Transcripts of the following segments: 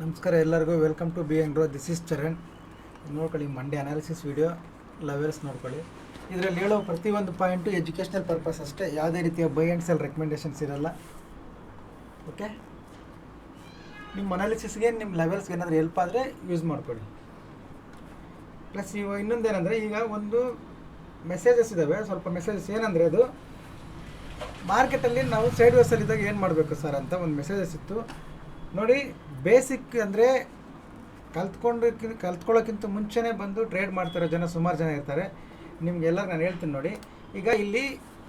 ನಮಸ್ಕಾರ ಎಲ್ಲರಿಗೂ welcome to be and grow. This is Charan. ನೋಡ್ಕೊಳ್ಳಿ, ಮಂಡೇ ಅನಾಲಿಸಿಸ್ ವಿಡಿಯೋ ಲೆವೆಲ್ಸ್ ನೋಡ್ಕೊಳ್ಳಿ. ಇದರಲ್ಲಿ ಹೇಳೋ ಪ್ರತಿಯೊಂದು ಪಾಯಿಂಟು ಎಜುಕೇಷ್ನಲ್ ಪರ್ಪಸ್ ಅಷ್ಟೇ, ಯಾವುದೇ ರೀತಿಯ ಬೈ ಆ್ಯಂಡ್ ಸೆಲ್ ರೆಕಮೆಂಡೇಷನ್ಸ್ ಇರಲ್ಲ. ಓಕೆ, ನಿಮ್ಮ ಅನಾಲಿಸಿಸ್ಗೆ ನಿಮ್ಮ ಲೆವೆಲ್ಸ್ಗೆ ಏನಾದರೂ ಹೆಲ್ಪ್ ಆದರೆ ಯೂಸ್ ಮಾಡ್ಕೊಳ್ಳಿ. ಪ್ಲಸ್ ಇವಾಗ ಇನ್ನೊಂದೇನೆಂದರೆ, ಈಗ ಒಂದು ಮೆಸೇಜಸ್ ಇದ್ದಾವೆ, ಸ್ವಲ್ಪ ಮೆಸೇಜಸ್ ಏನಂದರೆ, ಅದು ಮಾರ್ಕೆಟಲ್ಲಿ ನಾವು ಸೈಡ್ ವೇಸಲ್ಲಿದ್ದಾಗ ಏನು ಮಾಡಬೇಕು ಸರ್ ಅಂತ ಒಂದು ಮೆಸೇಜಸ್ ಇತ್ತು ನೋಡಿ. ಬೇಸಿಕ್ ಅಂದರೆ ಕಲ್ತ್ಕೊಳ್ಳೋಕ್ಕಿಂತ ಮುಂಚೆನೇ ಬಂದು ಟ್ರೇಡ್ ಮಾಡ್ತಿರೋ ಜನ ಸುಮಾರು ಜನ ಇರ್ತಾರೆ. ನಿಮಗೆಲ್ಲ ನಾನು ಹೇಳ್ತೀನಿ ನೋಡಿ. ಈಗ ಇಲ್ಲಿ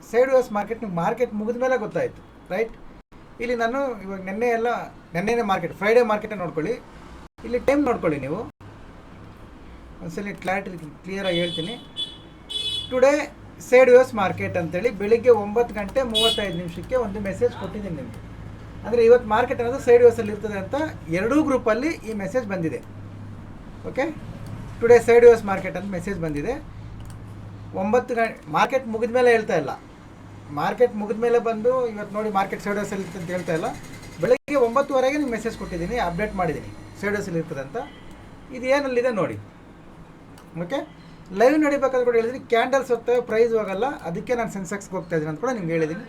ಸೈಡ್ ವೇಸ್ ಮಾರ್ಕೆಟ್ ನಿಮ್ಗೆ ಮಾರ್ಕೆಟ್ ಮುಗಿದ ಮೇಲೆ ಗೊತ್ತಾಯಿತು, ರೈಟ್? ಇಲ್ಲಿ ನಾನು ಇವಾಗ ನೆನ್ನೆನೇ ಮಾರ್ಕೆಟ್, ಫ್ರೈಡೇ ಮಾರ್ಕೆಟೇ ನೋಡ್ಕೊಳ್ಳಿ. ಇಲ್ಲಿ ಟೈಮ್ ನೋಡ್ಕೊಳ್ಳಿ ನೀವು ಒಂದ್ಸಲಿ ಕ್ಲಿಯರಾಗಿ ಹೇಳ್ತೀನಿ. ಟುಡೇ ಸೈಡ್ ವೇಸ್ ಮಾರ್ಕೆಟ್ ಅಂತೇಳಿ ಬೆಳಿಗ್ಗೆ 9:35 ಒಂದು ಮೆಸೇಜ್ ಕೊಟ್ಟಿದ್ದೀನಿ ನಿಮಗೆ. ಅಂದರೆ ಇವತ್ತು ಮಾರ್ಕೆಟ್ ಅನ್ನೋದು ಸೈಡ್ ವೇಸಲ್ಲಿ ಇರ್ತದೆ ಅಂತ ಎರಡೂ ಗ್ರೂಪಲ್ಲಿ ಈ ಮೆಸೇಜ್ ಬಂದಿದೆ. Okay, today sideways market ಅಂತ ಮೆಸೇಜ್ ಬಂದಿದೆ. 9 ಗಂಟೆ ಮಾರ್ಕೆಟ್ ಮುಗಿದ ಮೇಲೆ ಹೇಳ್ತಾ ಇಲ್ಲ, ಮಾರ್ಕೆಟ್ ಮುಗಿದ ಮೇಲೆ ಬಂದು ಇವತ್ತು ನೋಡಿ ಮಾರ್ಕೆಟ್ ಸೈಡ್ ವೇಸಲ್ಲಿ ಇರ್ತದೆ ಅಂತ ಹೇಳ್ತಾ ಇಲ್ಲ. ಬೆಳಗ್ಗೆ 9:30 ನಿಮ್ಗೆ ಮೆಸೇಜ್ ಕೊಟ್ಟಿದ್ದೀನಿ, ಅಪ್ಡೇಟ್ ಮಾಡಿದ್ದೀನಿ ಸೈಡ್ ವೇಸಲ್ಲಿ ಇರ್ತದೆ ಅಂತ. ಇದು ಏನಲ್ಲಿದೆ ನೋಡಿ. ಓಕೆ, ಲೈವ್ ನಡಿಬೇಕಾದ್ರೆ ಕೂಡ ಹೇಳಿದ್ದೀನಿ, ಕ್ಯಾಂಡಲ್ಸ್ ಹೋಗ್ತವೆ, ಪ್ರೈಸ್ ಹೋಗಲ್ಲ. ಅದಕ್ಕೆ ನಾನು ಸೆನ್ಸೆಕ್ಸ್ಗೆ ಹೋಗ್ತಾ ಇದ್ದೀನಿ ಅಂತ ಕೂಡ ನಿಮ್ಗೆ ಹೇಳಿದ್ದೀನಿ.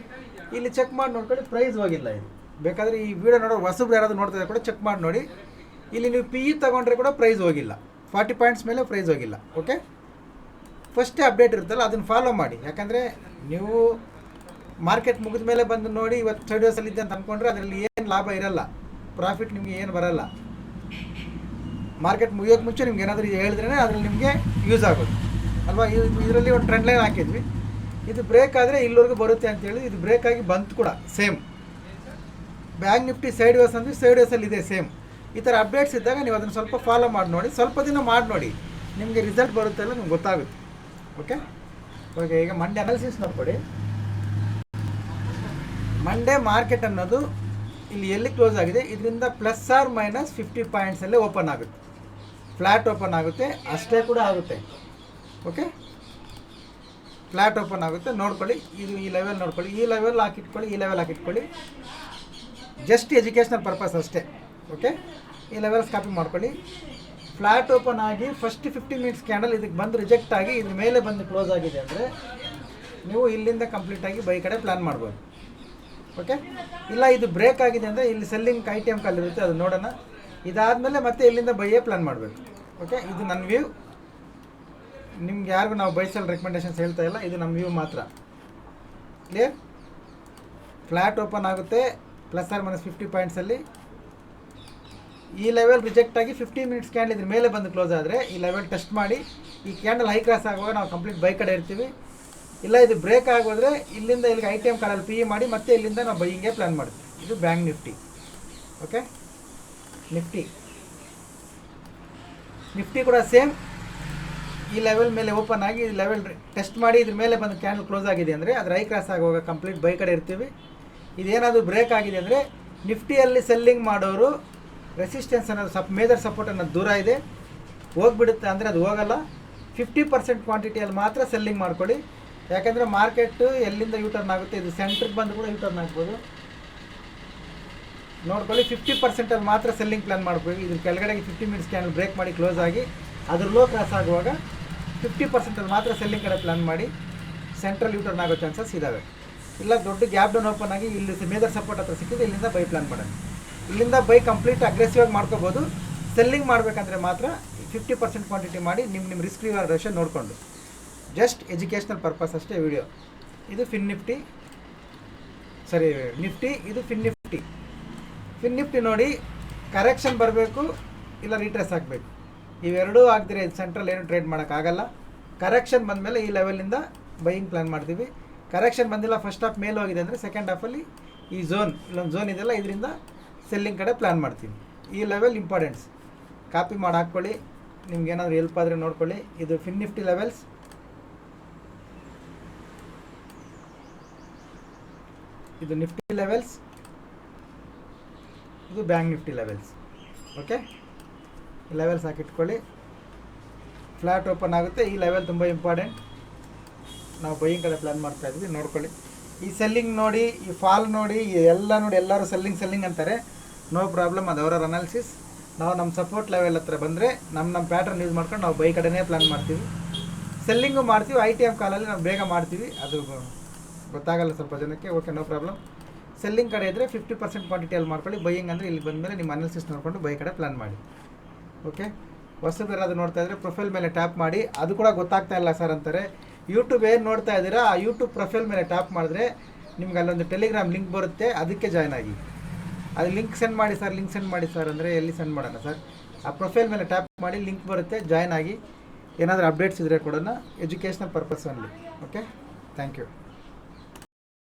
ಇಲ್ಲಿ ಚೆಕ್ ಮಾಡಿ ನೋಡ್ಕೊಳ್ಳಿ, ಪ್ರೈಸ್ ಹೋಗಿಲ್ಲ. ಇದು ಬೇಕಾದರೆ ಈ ವಿಡಿಯೋ ನೋಡೋ ಹೊಸಬ್ರು ಯಾರಾದರೂ ನೋಡ್ತಾ ಇದ್ದಾರೆ ಕೂಡ ಚೆಕ್ ಮಾಡಿ ನೋಡಿ. ಇಲ್ಲಿ ನೀವು PE ತೊಗೊಂಡ್ರೆ ಕೂಡ ಪ್ರೈಸ್ ಹೋಗಿಲ್ಲ, 40 ಪಾಯಿಂಟ್ಸ್ ಮೇಲೆ ಪ್ರೈಸ್ ಹೋಗಿಲ್ಲ. ಓಕೆ, ಫಸ್ಟೇ ಅಪ್ಡೇಟ್ ಇರುತ್ತಲ್ಲ, ಅದನ್ನು ಫಾಲೋ ಮಾಡಿ. ಯಾಕಂದರೆ ನೀವು ಮಾರ್ಕೆಟ್ ಮುಗಿದ ಮೇಲೆ ಬಂದು ನೋಡಿ ಇವತ್ತು ಸೈಡ್ ವೇಸಲ್ಲಿ ಇದೆ ಅಂತ ಅಂದ್ಕೊಂಡ್ರೆ ಅದರಲ್ಲಿ ಏನು ಲಾಭ ಇರಲ್ಲ, ಪ್ರಾಫಿಟ್ ನಿಮಗೆ ಏನು ಬರಲ್ಲ. ಮಾರ್ಕೆಟ್ ಮುಗಿಯೋಕ್ಕೆ ಮುಂಚೆ ನಿಮ್ಗೆ ಏನಾದರೂ ಹೇಳಿದ್ರೇ ಅದರಲ್ಲಿ ನಿಮಗೆ ಯೂಸ್ ಆಗೋದು ಅಲ್ವಾ. ಇದರಲ್ಲಿ ಒಂದು ಟ್ರೆಂಡ್ ಲೈನ್ ಹಾಕಿದ್ವಿ, ಇದು ಬ್ರೇಕ್ ಆದರೆ ಇಲ್ಲಿವರೆಗೂ ಬರುತ್ತೆ ಅಂತೇಳಿ ಇದು ಬ್ರೇಕ್ ಆಗಿ ಬಂತು ಕೂಡ. Same bank nifty sideways ಅಂದರೆ ಸೈಡ್ ವೇಸಲ್ಲಿ ಇದೆ ಸೇಮ್. ಈ ಥರ ಅಪ್ಡೇಟ್ಸ್ ಇದ್ದಾಗ ನೀವು ಅದನ್ನು ಸ್ವಲ್ಪ ಫಾಲೋ ಮಾಡಿ ನೋಡಿ, ಸ್ವಲ್ಪ ದಿನ ಮಾಡಿ ನೋಡಿ, ನಿಮಗೆ ರಿಸಲ್ಟ್ ಬರುತ್ತೆ ಅಲ್ಲ ನಿಮ್ಗೆ ಗೊತ್ತಾಗುತ್ತೆ. ಓಕೆ, ಓಕೆ, ಈಗ ಮಂಡೇ ಅನಾಲಿಸಿಸ್ ನೋಡ್ಕೊಡಿ. ಮಂಡೇ ಮಾರ್ಕೆಟ್ ಅನ್ನೋದು ಇಲ್ಲಿ ಎಲ್ಲಿ ಕ್ಲೋಸ್ ಆಗಿದೆ, ಇದರಿಂದ ±50 ಪಾಯಿಂಟ್ಸಲ್ಲೇ ಓಪನ್ ಆಗುತ್ತೆ, ಫ್ಲ್ಯಾಟ್ ಓಪನ್ ಆಗುತ್ತೆ, ಅಷ್ಟೇ ಕೂಡ ಆಗುತ್ತೆ. ಓಕೆ, ಫ್ಲ್ಯಾಟ್ ಓಪನ್ ಆಗುತ್ತೆ ನೋಡ್ಕೊಳ್ಳಿ. ಇದು ಈ ಲೆವೆಲ್ ನೋಡ್ಕೊಳ್ಳಿ, ಈ ಲೆವೆಲ್ ಹಾಕಿಟ್ಕೊಳ್ಳಿ, ಈ ಲೆವೆಲ್ ಹಾಕಿಟ್ಕೊಳ್ಳಿ. ಜಸ್ಟ್ ಎಜುಕೇಷ್ನಲ್ ಪರ್ಪಸ್ ಅಷ್ಟೇ. ಓಕೆ, ಈ ಲೆವೆಲ್ಸ್ ಕಾಪಿ ಮಾಡ್ಕೊಳ್ಳಿ. ಫ್ಲ್ಯಾಟ್ ಓಪನ್ ಆಗಿ ಫಸ್ಟ್ 15 ಮಿನಿಟ್ಸ್ ಕ್ಯಾಂಡಲ್ ಇದಕ್ಕೆ ಬಂದು ರಿಜೆಕ್ಟ್ ಆಗಿ ಇದ್ರ ಮೇಲೆ ಬಂದು ಕ್ಲೋಸ್ ಆಗಿದೆ ಅಂದರೆ ನೀವು ಇಲ್ಲಿಂದ ಕಂಪ್ಲೀಟಾಗಿ ಬೈ ಕಡೆ ಪ್ಲ್ಯಾನ್ ಮಾಡ್ಬೋದು. ಓಕೆ, ಇಲ್ಲ ಇದು ಬ್ರೇಕ್ ಆಗಿದೆ ಅಂದರೆ ಇಲ್ಲಿ ಸೆಲ್ಲಿಂಗ್ ITM ಕಾಲ್ ಇರುತ್ತೆ, ಅದು ನೋಡೋಣ. ಇದಾದಮೇಲೆ ಮತ್ತೆ ಇಲ್ಲಿಂದ ಬೈಯೇ ಪ್ಲ್ಯಾನ್ ಮಾಡಬೇಕು. ಓಕೆ, ಇದು ನನ್ನ ವ್ಯೂ. ನಿಮ್ಗೆ ಯಾರಿಗೂ ನಾವು ಬೈ ಸೆಲ್ ರೆಕಮೆಂಡೇಷನ್ಸ್ ಹೇಳ್ತಾ ಇಲ್ಲ, ಇದು ನಮ್ಮ ವ್ಯೂ ಮಾತ್ರ. ಕ್ಲಿಯರ್? ಫ್ಲ್ಯಾಟ್ ಓಪನ್ ಆಗುತ್ತೆ ±50 ಪಾಯಿಂಟ್ಸಲ್ಲಿ. ಈ ಲೆವೆಲ್ ರಿಜೆಕ್ಟ್ ಆಗಿ 15 ಮಿನಿಟ್ಸ್ ಕ್ಯಾಂಡಲ್ ಇದ್ರ ಮೇಲೆ ಬಂದು ಕ್ಲೋಸ್ ಆದರೆ ಈ ಲೆವೆಲ್ ಟೆಸ್ಟ್ ಮಾಡಿ ಈ ಕ್ಯಾಂಡಲ್ ಹೈ ಕ್ರಾಸ್ ಆಗುವಾಗ ನಾವು ಕಂಪ್ಲೀಟ್ ಬೈ ಕಡೆ ಇರ್ತೀವಿ. ಇಲ್ಲ ಇದು ಬ್ರೇಕ್ ಆಗೋದ್ರೆ ಇಲ್ಲಿಂದ ಇಲ್ಲಿಗೆ ITM ಕಾಲಲ್ಲಿ PE ಮಾಡಿ ಮತ್ತೆ ಇಲ್ಲಿಂದ ನಾವು ಬೈಯಿಂಗೇ ಪ್ಲ್ಯಾನ್ ಮಾಡ್ತೀವಿ. ಇದು ಬ್ಯಾಂಕ್ ನಿಫ್ಟಿ. ಓಕೆ, ನಿಫ್ಟಿ ಕೂಡ ಸೇಮ್. ಈ ಲೆವೆಲ್ ಮೇಲೆ ಓಪನ್ ಆಗಿ ಈ ಲೆವೆಲ್ ಟೆಸ್ಟ್ ಮಾಡಿ ಇದ್ರ ಮೇಲೆ ಬಂದು ಕ್ಯಾಂಡಲ್ ಕ್ಲೋಸ್ ಆಗಿದೆ ಅಂದರೆ ಅದ್ರ ಹೈ ಕ್ರಾಸ್ ಆಗುವಾಗ ಕಂಪ್ಲೀಟ್ ಬೈ ಕಡೆ ಇರ್ತೀವಿ. ಇದೇನಾದರೂ ಬ್ರೇಕ್ ಆಗಿದೆ ಅಂದರೆ ನಿಫ್ಟಿಯಲ್ಲಿ ಸೆಲ್ಲಿಂಗ್ ಮಾಡೋರು ರೆಸಿಸ್ಟೆನ್ಸ್ ಅನ್ನೋದು ಮೇಜರ್ ಸಪೋರ್ಟ್ ಅನ್ನೋದು ದೂರ ಇದೆ, ಹೋಗ್ಬಿಡುತ್ತೆ ಅಂದರೆ ಅದು ಹೋಗಲ್ಲ. 50% ಕ್ವಾಂಟಿಟಿಯಲ್ಲಿ ಮಾತ್ರ ಸೆಲ್ಲಿಂಗ್ ಮಾಡ್ಕೊಳ್ಳಿ. ಯಾಕೆಂದರೆ ಮಾರ್ಕೆಟು ಎಲ್ಲಿಂದ ಯೂಟರ್ನ್ ಆಗುತ್ತೆ, ಇದು ಸೆಂಟ್ರಿಗೆ ಬಂದು ಕೂಡ ಯೂಟರ್ನ್ ಆಗ್ಬೋದು. ನೋಡ್ಕೊಳ್ಳಿ, 50%ಅಲ್ಲಿ ಮಾತ್ರ ಸೆಲ್ಲಿಂಗ್ ಪ್ಲ್ಯಾನ್ ಮಾಡ್ಬೋದು. ಇದ್ರ ಕೆಳಗಡೆಗೆ 50 ಮಿನಿಟ್ಸ್ ಕ್ಯಾಂಡಲ್ ಬ್ರೇಕ್ ಮಾಡಿ ಕ್ಲೋಸ್ ಆಗಿ ಅದ್ರ ಲೋ ಕ್ರಾಸ್ ಆಗುವಾಗ 50%ಅಲ್ಲಿ ಮಾತ್ರ ಸೆಲ್ಲಿಂಗ್ ಕಡೆ ಪ್ಲ್ಯಾನ್ ಮಾಡಿ ಸೆಂಟ್ರಲ್ ಯೂಟರ್ನ್ ಆಗೋ ಚಾನ್ಸಸ್ ಇದ್ದಾವೆ. ಇಲ್ಲ ದೊಡ್ಡ ಗ್ಯಾಪ್ ಡೌನ್ ಓಪನ್ ಆಗಿ ಇಲ್ಲಿ ಮೇಜರ್ ಸಪೋರ್ಟ್ ಹತ್ರ ಸಿಕ್ಕಿದೆ, ಇಲ್ಲಿಂದ ಬೈ ಪ್ಲ್ಯಾನ್ ಮಾಡೋಣ. ಇಲ್ಲಿಂದ ಬೈ ಕಂಪ್ಲೀಟ್ ಅಗ್ರೆಸಿವ್ ಆಗಿ ಮಾಡ್ಕೋಬೋದು. ಸೆಲ್ಲಿಂಗ್ ಮಾಡಬೇಕಂದ್ರೆ ಮಾತ್ರ 50% ಕ್ವಾಂಟಿಟಿ ಮಾಡಿ ನಿಮ್ಮ ರಿಸ್ಕ್ ರಿವಾರ್ಡ್ ರೇಷಿಯೋ ನೋಡಿಕೊಂಡು. ಜಸ್ಟ್ ಎಜುಕೇಷ್ನಲ್ ಪರ್ಪಸ್ ಅಷ್ಟೇ ವಿಡಿಯೋ. ಇದು ನಿಫ್ಟಿ, ಇದು ಫಿನ್ ನಿಫ್ಟಿ ನೋಡಿ. ಕರೆಕ್ಷನ್ ಬರಬೇಕು, ಇಲ್ಲ ರೀಟ್ರೇಸ್ ಆಗಬೇಕು. ಇವೆರಡೂ ಆಗದಿರ ಇದು ಸೆಂಟ್ರಲ್ ಏನು ಟ್ರೇಡ್ ಮಾಡೋಕ್ಕಾಗಲ್ಲ. ಕರೆಕ್ಷನ್ ಬಂದಮೇಲೆ ಈ ಲೆವೆಲಿಂದ ಬೈಯಿಂಗ್ ಪ್ಲ್ಯಾನ್ ಮಾಡ್ತೀವಿ. ಕರೆಕ್ಷನ್ ಬಂದಿಲ್ಲ, ಫಸ್ಟ್ ಹಾಫ್ ಮೇಲೆ ಹೋಗಿದೆ ಅಂದರೆ ಸೆಕೆಂಡ್ ಹಾಫಲ್ಲಿ ಈ ಇಲ್ಲೊಂದು ಝೋನ್ ಇದೆಯಲ್ಲ, ಇದರಿಂದ ಸೆಲ್ಲಿಂಗ್ ಕಡೆ ಪ್ಲ್ಯಾನ್ ಮಾಡ್ತೀವಿ. ಈ ಲೆವೆಲ್ ಇಂಪಾರ್ಟೆನ್ಸ್ ಕಾಪಿ ಮಾಡಿ ಹಾಕ್ಕೊಳ್ಳಿ, ನಿಮ್ಗೆ ಏನಾದರೂ ಹೆಲ್ಪ್ ಆದರೆ ನೋಡ್ಕೊಳ್ಳಿ. ಇದು ಫಿನ್ ನಿಫ್ಟಿ ಲೆವೆಲ್ಸ್, ಇದು ನಿಫ್ಟಿ ಲೆವೆಲ್ಸ್, ಇದು ಬ್ಯಾಂಕ್ ನಿಫ್ಟಿ ಲೆವೆಲ್ಸ್. ಓಕೆ, ಈ ಲೆವೆಲ್ಸ್ ಹಾಕಿಟ್ಕೊಳ್ಳಿ. ಫ್ಲ್ಯಾಟ್ ಓಪನ್ ಆಗುತ್ತೆ, ಈ ಲೆವೆಲ್ ತುಂಬ ಇಂಪಾರ್ಟೆಂಟ್. ನಾವು ಬೈಯಿಂಗ್ ಕಡೆ ಪ್ಲ್ಯಾನ್ ಮಾಡ್ತಾ ಇದ್ವಿ, ನೋಡ್ಕೊಳ್ಳಿ. ಈ ಸೆಲ್ಲಿಂಗ್ ನೋಡಿ, ಈ ಫಾಲ್ ನೋಡಿ, ಎಲ್ಲ ನೋಡಿ, ಎಲ್ಲರೂ ಸೆಲ್ಲಿಂಗ್ ಅಂತಾರೆ. ನೋ ಪ್ರಾಬ್ಲಮ್, ಅದು ಅವರ ಅನಾಲಿಸಿಸ್. ನಾವು ನಮ್ಮ ಸಪೋರ್ಟ್ ಲೆವೆಲ್ ಹತ್ರ ಬಂದರೆ ನಮ್ಮ ಪ್ಯಾಟ್ರನ್ ಯೂಸ್ ಮಾಡ್ಕೊಂಡು ನಾವು ಬೈ ಕಡೆನೇ ಪ್ಲ್ಯಾನ್ ಮಾಡ್ತೀವಿ. ಸೆಲ್ಲಿಂಗು ಮಾಡ್ತೀವಿ. ITM ಕಾಲಲ್ಲಿ ನಾವು ಬೇಗ ಮಾಡ್ತೀವಿ, ಅದು ಗೊತ್ತಾಗಲ್ಲ ಸ್ವಲ್ಪ ಜನಕ್ಕೆ. Okay, no problem. ಸೆಲ್ಲಿಂಗ್ ಕಡೆ ಇದ್ದರೆ 50% ಕ್ವಾಂಟಿಟಿಯಲ್ಲಿ ಮಾಡ್ಕೊಳ್ಳಿ. ಬೈಯಿಂಗ್ ಅಂದರೆ ಇಲ್ಲಿ ಬಂದಮೇಲೆ ನಿಮ್ಮ ಅನಾಲಿಸಿಸ್ ನೋಡಿಕೊಂಡು ಬೈ ಕಡೆ ಪ್ಲ್ಯಾನ್ ಮಾಡಿ. ಓಕೆ, ಹೊಸದು ಯಾರಾದರೂ ನೋಡ್ತಾ ಇದ್ದರೆ ಪ್ರೊಫೈಲ್ ಮೇಲೆ ಟ್ಯಾಪ್ ಮಾಡಿ. ಅದು ಕೂಡ ಗೊತ್ತಾಗ್ತಾ ಇಲ್ಲ ಸರ್ ಅಂತಾರೆ. ಯೂಟ್ಯೂಬ್ ಏನು ನೋಡ್ತಾ ಇದ್ದೀರಾ ಆ ಯೂಟ್ಯೂಬ್ ಪ್ರೊಫೈಲ್ ಮೇಲೆ ಟ್ಯಾಪ್ ಮಾಡಿದ್ರೆ ನಿಮ್ಗೆ ಅಲ್ಲೊಂದು ಟೆಲಿಗ್ರಾಮ್ ಲಿಂಕ್ ಬರುತ್ತೆ, ಅದಕ್ಕೆ ಜಾಯ್ನ್ ಆಗಿ. ಅದು ಲಿಂಕ್ ಸೆಂಡ್ ಮಾಡಿ ಸರ್ ಅಂದರೆ ಎಲ್ಲಿ ಸೆಂಡ್ ಮಾಡೋಣ ಸರ್? ಆ ಪ್ರೊಫೈಲ್ ಮೇಲೆ ಟ್ಯಾಪ್ ಮಾಡಿ, ಲಿಂಕ್ ಬರುತ್ತೆ, ಜಾಯ್ನ್ ಆಗಿ. ಏನಾದರೂ ಅಪ್ಡೇಟ್ಸ್ ಇದ್ದರೆ ಕೊಡೋಣ, educational purpose only. Okay, thank you.